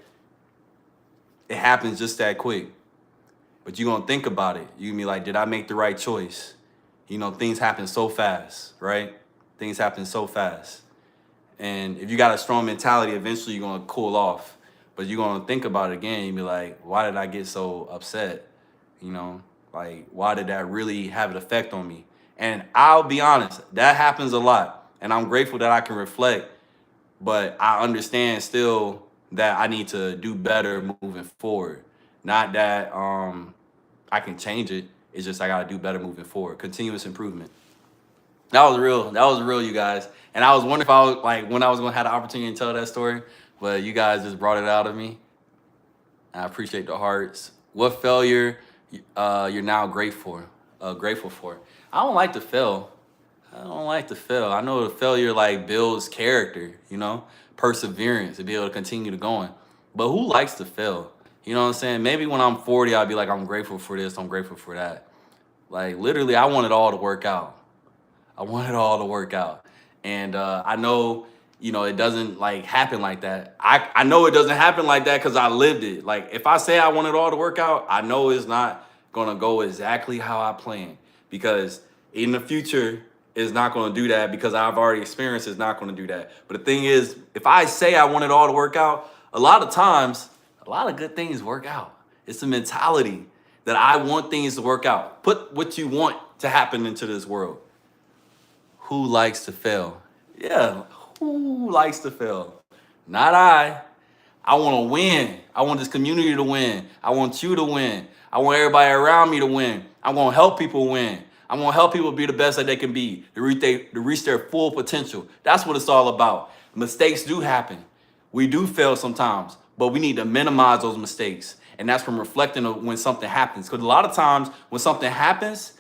It happens just that quick. But you're going to think about it. You're going to be like, did I make the right choice? Things happen so fast, right? Things happen so fast. And if you got a strong mentality, eventually you're going to cool off. But you're going to think about it again. You'll be like, why did I get so upset? Like, why did that really have an effect on me? And I'll be honest, that happens a lot. And I'm grateful that I can reflect. But I understand still that I need to do better moving forward. Not that I can change it. It's just I gotta do better moving forward. Continuous improvement. That was real, you guys. And I was wondering if I was like when I was gonna have the opportunity to tell that story, but you guys just brought it out of me. I appreciate the hearts. What failure you're now grateful for? I don't like to fail. I know the failure like builds character, perseverance to be able to continue to going. But who likes to fail? You know what I'm saying? Maybe when I'm 40, I'll be like, I'm grateful for this, I'm grateful for that. Like, literally, I want it all to work out. And I know, it doesn't, like, happen like that. I know it doesn't happen like that because I lived it. Like, if I say I want it all to work out, I know it's not going to go exactly how I planned. Because in the future, it's not going to do that because I've already experienced it's not going to do that. But the thing is, if I say I want it all to work out, a lot of times, a lot of good things work out. It's a mentality that I want things to work out. Put what you want to happen into this world. Who likes to fail? Yeah, who likes to fail? Not I. I want to win. I want this community to win. I want you to win. I want everybody around me to win. I want to help people win. I want to help people be the best that they can be, to reach their full potential. That's what it's all about. Mistakes do happen. We do fail sometimes. But we need to minimize those mistakes. And that's from reflecting on when something happens. Because a lot of times when something happens,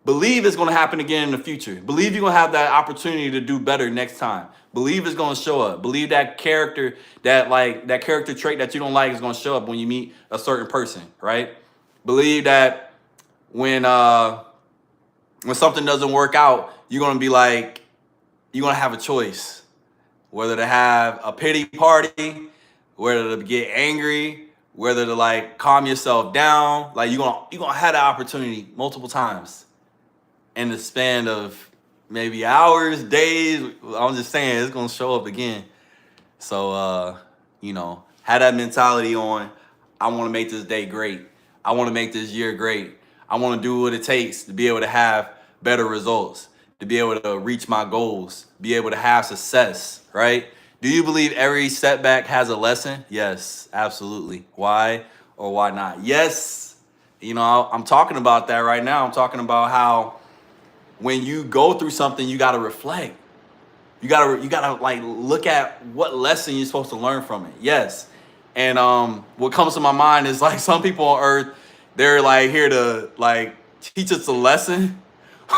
believe it's going to happen again in the future. Believe you're going to have that opportunity to do better next time. Believe it's going to show up. Believe that character, that character trait that you don't like is going to show up when you meet a certain person, right? Believe that when something doesn't work out, you're going to be like, you're going to have a choice. whether to have a pity party, whether to get angry, whether to like calm yourself down. Like you're gonna have that opportunity multiple times in the span of maybe hours, days. I'm just saying it's gonna show up again. So have that mentality on. I want to make this day great. I want to make this year great. I want to do what it takes to be able to have better results, to be able to reach my goals, be able to have success, right? Do you believe every setback has a lesson? Yes, absolutely. Why or why not? Yes. I'm talking about that right now. I'm talking about how when you go through something, you got to reflect. You gotta like look at what lesson you're supposed to learn from it. Yes. And what comes to my mind is like some people on earth, they're like here to like teach us a lesson.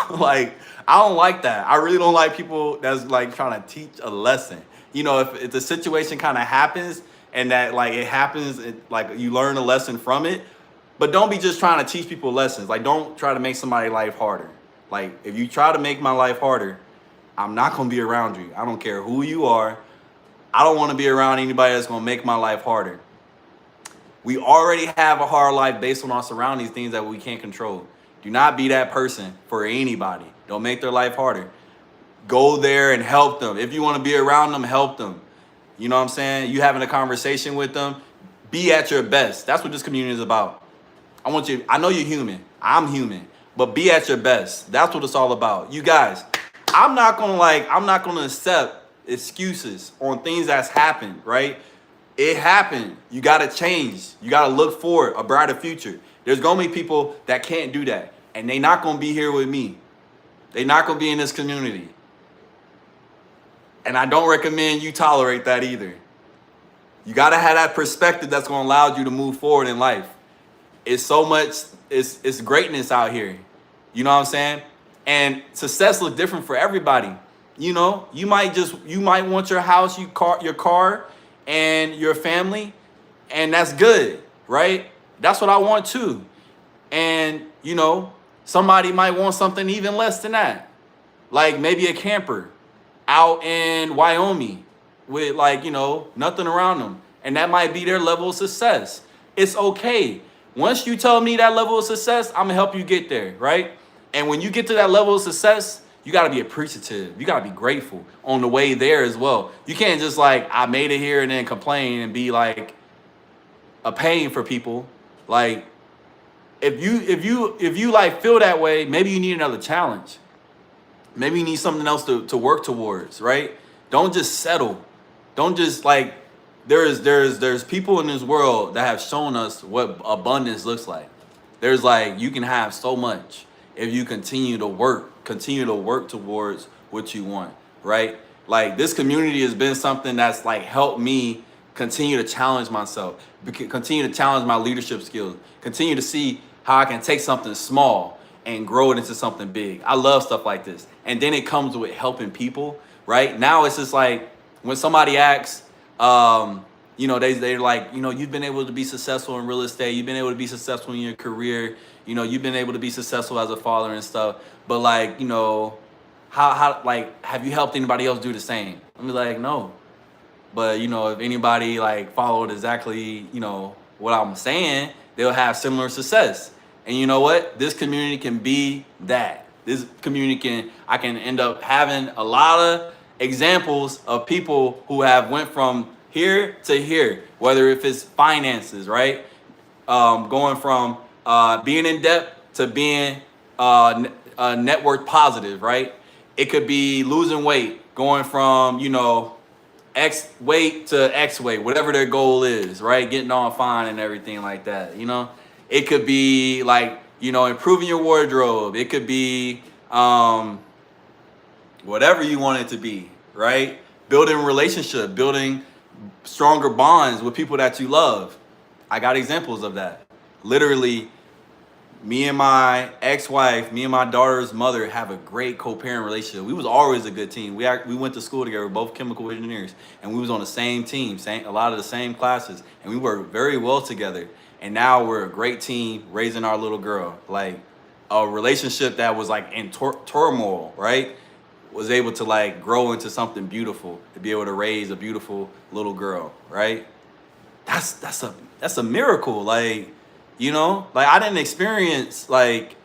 Like I don't like that. I really don't like people that's like trying to teach a lesson. If the situation kind of happens and that like it happens, like you learn a lesson from it, but don't be just trying to teach people lessons. Like don't try to make somebody's life harder. Like if you try to make my life harder, I'm not going to be around you. I don't care who you are. I don't want to be around anybody that's going to make my life harder. We already have a hard life based on our surroundings, things that we can't control. Do not be that person for anybody. Don't make their life harder. Go there and help them. If you want to be around them, help them. You know what I'm saying? You having a conversation with them, be at your best. That's what this community is about. I know you're human. I'm human. But be at your best. That's what it's all about. You guys, I'm not gonna accept excuses on things that's happened, right? It happened. You gotta change. You gotta look forward, a brighter future. There's gonna be people that can't do that. And they not gonna be here with me. They not gonna be in this community. And I don't recommend you tolerate that either. You gotta have that perspective that's gonna allow you to move forward in life. It's so much, it's greatness out here. You know what I'm saying? And success looks different for everybody. You might want your house, your car, and your family, and that's good, right? That's what I want too. And somebody might want something even less than that, like maybe a camper out in Wyoming with nothing around them, and that might be their level of success. It's okay. Once you tell me that level of success, I'm gonna help you get there, right? And when you get to that level of success, you got to be appreciative. You got to be grateful on the way there as well. You can't just like, I made it here and then complain and be like a pain for people. Like if you like feel that way, maybe you need another challenge. Maybe you need something else to work towards, right? Don't just settle. Don't just like, there's people in this world that have shown us what abundance looks like. There's like, you can have so much if you continue to work towards what you want, right? Like this community has been something that's like helped me continue to challenge myself, continue to challenge my leadership skills, continue to see how I can take something small and grow it into something big. I love stuff like this. And then it comes with helping people, right? Now it's just like when somebody asks, they're like, you've been able to be successful in real estate. You've been able to be successful in your career. You've been able to be successful as a father and stuff. But like, how like, have you helped anybody else do the same? I'm like, no. But, if anybody like followed exactly, what I'm saying, they'll have similar success. And you know what? This community can be that. I can end up having a lot of examples of people who have went from here to here, whether if it's finances, right? Going from being in debt to being net worth positive, right? It could be losing weight, going from, X weight to X weight, whatever their goal is, right? Getting on fine and everything like that, It could be like, improving your wardrobe. It could be whatever you want it to be, right? Building relationship, building stronger bonds with people that you love. I got examples of that. Literally, me and my ex-wife, me and my daughter's mother have a great co-parent relationship. We was always a good team. We went to school together, both chemical engineers, and we was on the same team, a lot of the same classes, and we worked very well together. And now we're a great team raising our little girl. Like a relationship that was like in turmoil, right? was able to like grow into something beautiful, to be able to raise a beautiful little girl, right? That's a miracle. Like, you know, like I didn't experience like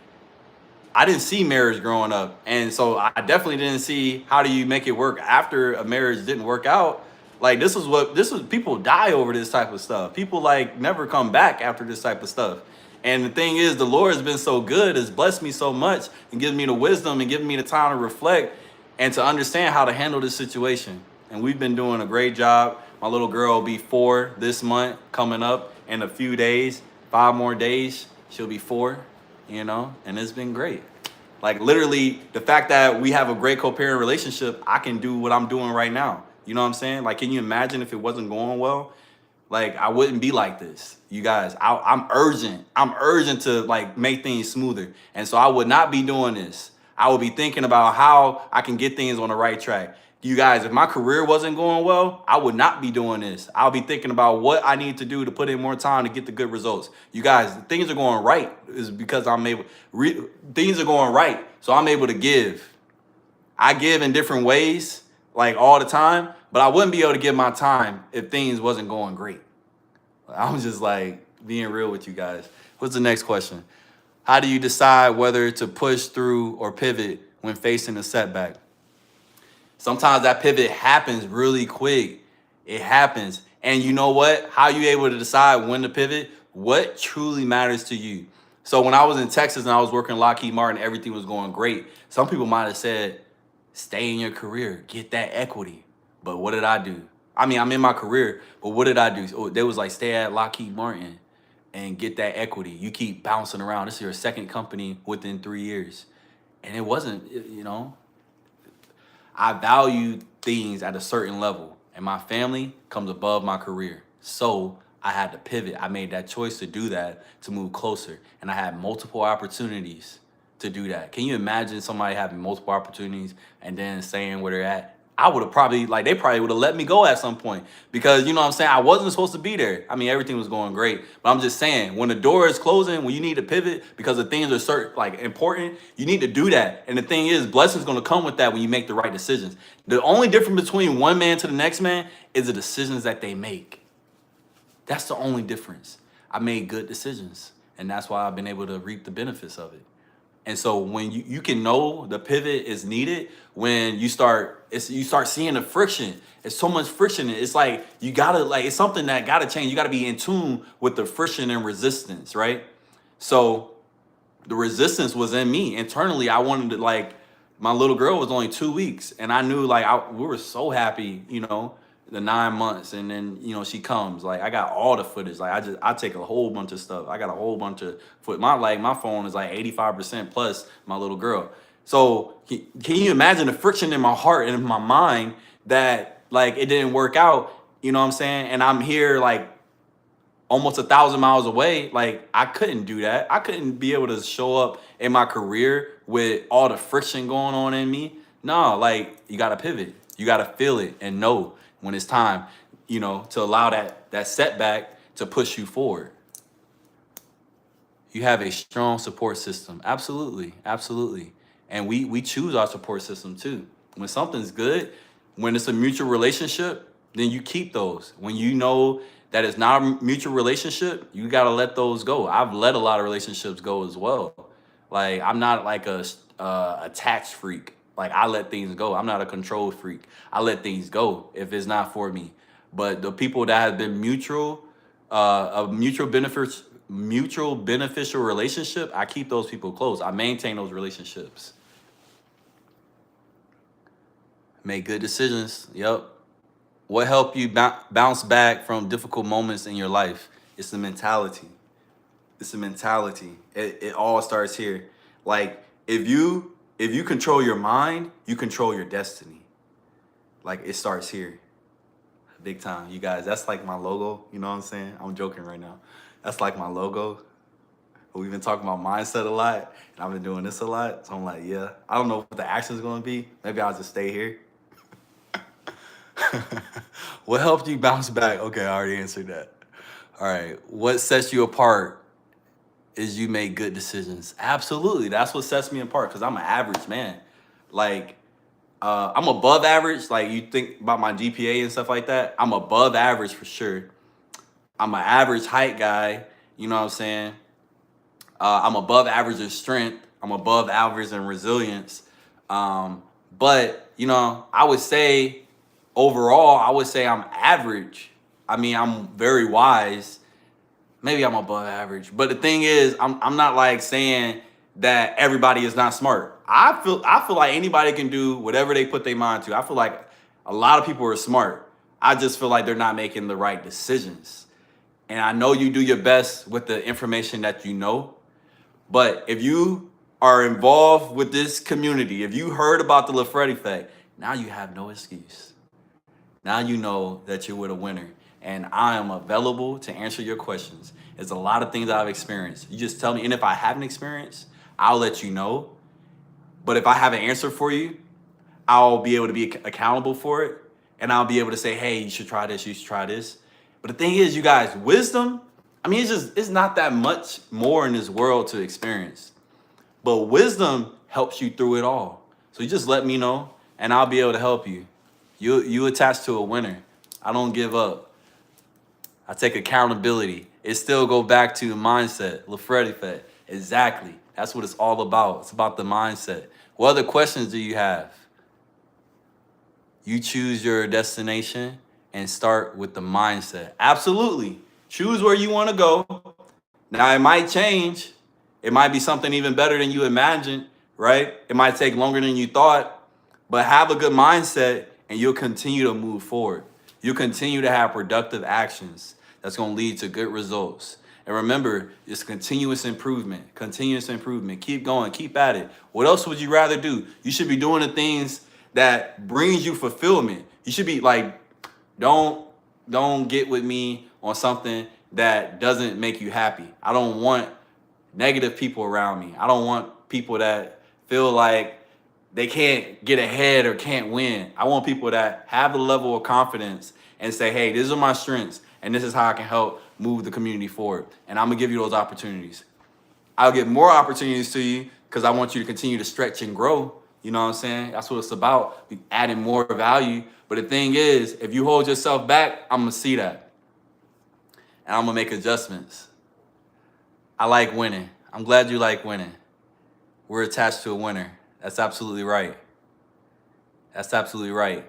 I didn't see marriage growing up. And so I definitely didn't see how do you make it work after a marriage didn't work out. Like this was people die over this type of stuff. People like never come back after this type of stuff. And the thing is, the Lord has been so good, has blessed me so much and given me the wisdom and given me the time to reflect and to understand how to handle this situation. And we've been doing a great job. My little girl will be 4 this month coming up in a few days, 5 more days. She'll be 4, you know, and it's been great. Like literally the fact that we have a great co-parent relationship, I can do what I'm doing right now. You know what I'm saying? Like, can you imagine if it wasn't going well? Like I wouldn't be like this, you guys. I'm urgent. I'm urgent to like make things smoother. And so I would not be doing this. I would be thinking about how I can get things on the right track. You guys, if my career wasn't going well, I would not be doing this. I'll be thinking about what I need to do to put in more time to get the good results. You guys, things are going right is because things are going right. So I'm able to give. I give in different ways, like all the time, but I wouldn't be able to give my time if things wasn't going great. I'm just like being real with you guys. What's the next question? How do you decide whether to push through or pivot when facing a setback? Sometimes that pivot happens really quick. It happens. And you know what? How you able to decide when to pivot? What truly matters to you? So when I was in Texas and I was working Lockheed Martin, everything was going great. Some people might have said, stay in your career, get that equity. But what did I do? I mean, I'm in my career, but what did I do? Oh, they was like, stay at Lockheed Martin and get that equity. You keep bouncing around. This is your second company within 3 years. And it wasn't, you know, I value things at a certain level, and my family comes above my career. So I had to pivot. I made that choice to do that, to move closer. And I had multiple opportunities to do that. Can you imagine somebody having multiple opportunities and then saying where they're at? I would have probably, like, they probably would have let me go at some point because, you know what I'm saying? I wasn't supposed to be there. I mean, everything was going great, but I'm just saying when the door is closing, when you need to pivot because the things are certain, like important, you need to do that. And the thing is, blessings going to come with that when you make the right decisions. The only difference between one man to the next man is the decisions that they make. That's the only difference. I made good decisions, and that's why I've been able to reap the benefits of it. And so when you can know the pivot is needed when you start seeing the friction. It's so much friction. It's like you gotta like it's something that gotta change. You gotta be in tune with the friction and resistance, right? So the resistance was in me internally. I wanted to like my little girl was only 2 weeks, and I knew like we were so happy, you know, the 9 months, and then you know she comes. Like I got all the footage. Like I take a whole bunch of stuff. I got a whole bunch of my phone is like 85% plus my little girl. So can you imagine the friction in my heart and in my mind that like it didn't work out? You know what I'm saying? And I'm here like almost 1,000 miles away. Like I couldn't do that. I couldn't be able to show up in my career with all the friction going on in me. No, like you gotta pivot. You gotta feel it and know when it's time, you know, to allow that setback to push you forward. You have a strong support system. Absolutely, absolutely. And we choose our support system too. When something's good, when it's a mutual relationship, then you keep those. When you know that it's not a mutual relationship, you gotta let those go. I've let a lot of relationships go as well. Like I'm not like a attached freak. Like I let things go. I'm not a control freak. I let things go if it's not for me. But the people that have been a mutual beneficial relationship, I keep those people close. I maintain those relationships. Make good decisions. Yep. What helped you bounce back from difficult moments in your life? It's the mentality. It's a mentality. It all starts here. Like if you control your mind, you control your destiny. Like it starts here. Big time. You guys, that's like my logo. You know what I'm saying? I'm joking right now. That's like my logo. We've been talking about mindset a lot, and I've been doing this a lot. So I'm like, yeah, I don't know what the action is going to be. Maybe I'll just stay here. What helped you bounce back? Okay, I already answered that. All right. What sets you apart is you make good decisions. Absolutely. That's what sets me apart because I'm an average man. Like, I'm above average. Like you think about my GPA and stuff like that. I'm above average for sure. I'm an average height guy. You know what I'm saying? I'm above average in strength. I'm above average in resilience. But you know, I would say overall, I would say I'm average. I mean, I'm very wise. Maybe I'm above average. But the thing is, I'm not like saying that everybody is not smart. I feel like anybody can do whatever they put their mind to. I feel like a lot of people are smart. I just feel like they're not making the right decisions. And I know you do your best with the information that you know. But if you are involved with this community, if you heard about the LaFred effect, now you have no excuse. Now you know that you're with a winner. And I am available to answer your questions. There's a lot of things I've experienced. You just tell me. And if I haven't experienced, I'll let you know. But if I have an answer for you, I'll be able to be accountable for it. And I'll be able to say, hey, you should try this, you should try this. But the thing is, you guys, wisdom, I mean, it's not that much more in this world to experience. But wisdom helps you through it all. So you just let me know, and I'll be able to help you. You attach to a winner. I don't give up. I take accountability. It still go back to the mindset, LaFred effect. Exactly. That's what it's all about. It's about the mindset. What other questions do you have? You choose your destination and start with the mindset. Absolutely. Choose where you want to go. Now, it might change. It might be something even better than you imagined, right? It might take longer than you thought, but have a good mindset and you'll continue to move forward. You'll continue to have productive actions that's going to lead to good results. And remember, it's continuous improvement, continuous improvement. Keep going, keep at it. What else would you rather do? You should be doing the things that brings you fulfillment. You should be like, don't get with me on something that doesn't make you happy. I don't want negative people around me. I don't want people that feel like they can't get ahead or can't win. I want people that have the level of confidence and say, hey, these are my strengths and this is how I can help move the community forward. And I'm gonna give you those opportunities. I'll give more opportunities to you because I want you to continue to stretch and grow. You know what I'm saying? That's what it's about, adding more value. But the thing is, if you hold yourself back, I'm gonna see that. And I'm gonna make adjustments. I like winning. I'm glad you like winning. We're attached to a winner. That's absolutely right. That's absolutely right.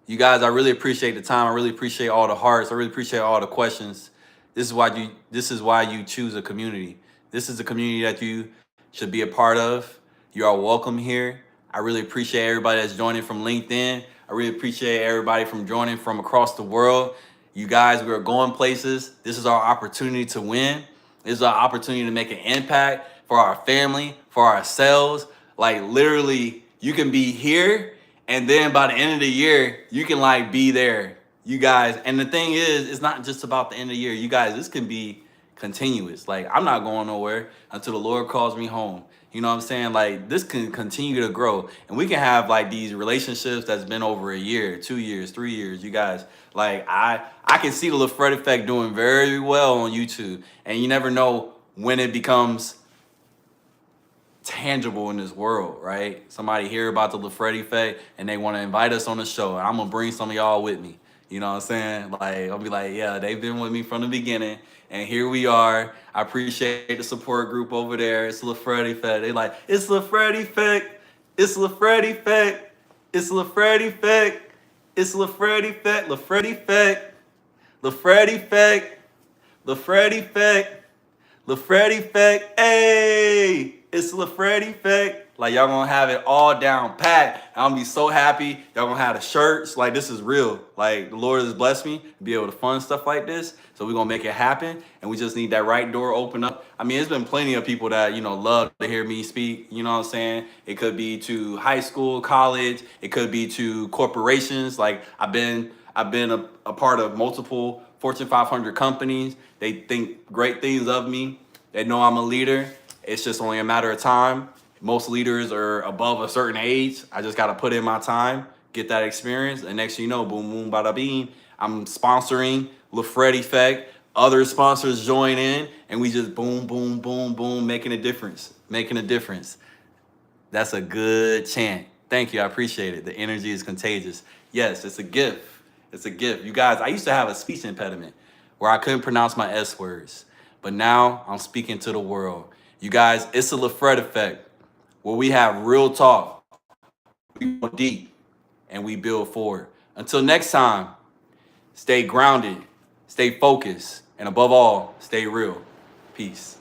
You guys, I really appreciate the time. I really appreciate all the hearts. I really appreciate all the questions. This is why you choose a community. This is a community that you should be a part of. You are welcome here. I really appreciate everybody that's joining from LinkedIn. I really appreciate everybody from joining from across the world. You guys, we are going places. This is our opportunity to win. This is our opportunity to make an impact for our family, for ourselves. Like literally, you can be here and then by the end of the year, you can like be there. You guys, and the thing is, it's not just about the end of the year. You guys, this can be continuous. Like I'm not going nowhere until the Lord calls me home. You know what I'm saying? Like this can continue to grow and we can have like these relationships that's been over a year, 2 years, 3 years. You guys, like I can see the LaFred effect doing very well on YouTube and you never know when it becomes tangible in this world, right? Somebody hear about the LaFred effect and they want to invite us on the show and I'm going to bring some of y'all with me. You know what I'm saying? Like, I'll be like, yeah, they've been with me from the beginning. And here we are. I appreciate the support group over there. It's LaFred effect. They like, it's LaFred effect. It's LaFred effect. It's LaFred effect. It's LaFred effect. LaFred effect. LaFred effect. LaFred effect. LaFred effect. Hey, it's LaFred effect. Like y'all gonna have it all down pat. I'm gonna be so happy. Y'all gonna have the shirts. Like this is real. Like the Lord has blessed me to be able to fund stuff like this. So we're gonna make it happen. And we just need that right door open up. I mean, there's been plenty of people that, you know, love to hear me speak. You know what I'm saying? It could be to high school, college. It could be to corporations. Like I've been a part of multiple Fortune 500 companies. They think great things of me. They know I'm a leader. It's just only a matter of time. Most leaders are above a certain age. I just got to put in my time, get that experience. And next thing you know, boom, boom, bada bing. I'm sponsoring LaFred Effect. Other sponsors join in and we just boom, boom, boom, boom, making a difference, making a difference. That's a good chant. Thank you. I appreciate it. The energy is contagious. Yes, it's a gift. It's a gift. You guys, I used to have a speech impediment where I couldn't pronounce my S words, but now I'm speaking to the world. You guys, it's a LaFred effect where we have real talk, we go deep, and we build forward. Until next time, stay grounded, stay focused, and above all, stay real. Peace.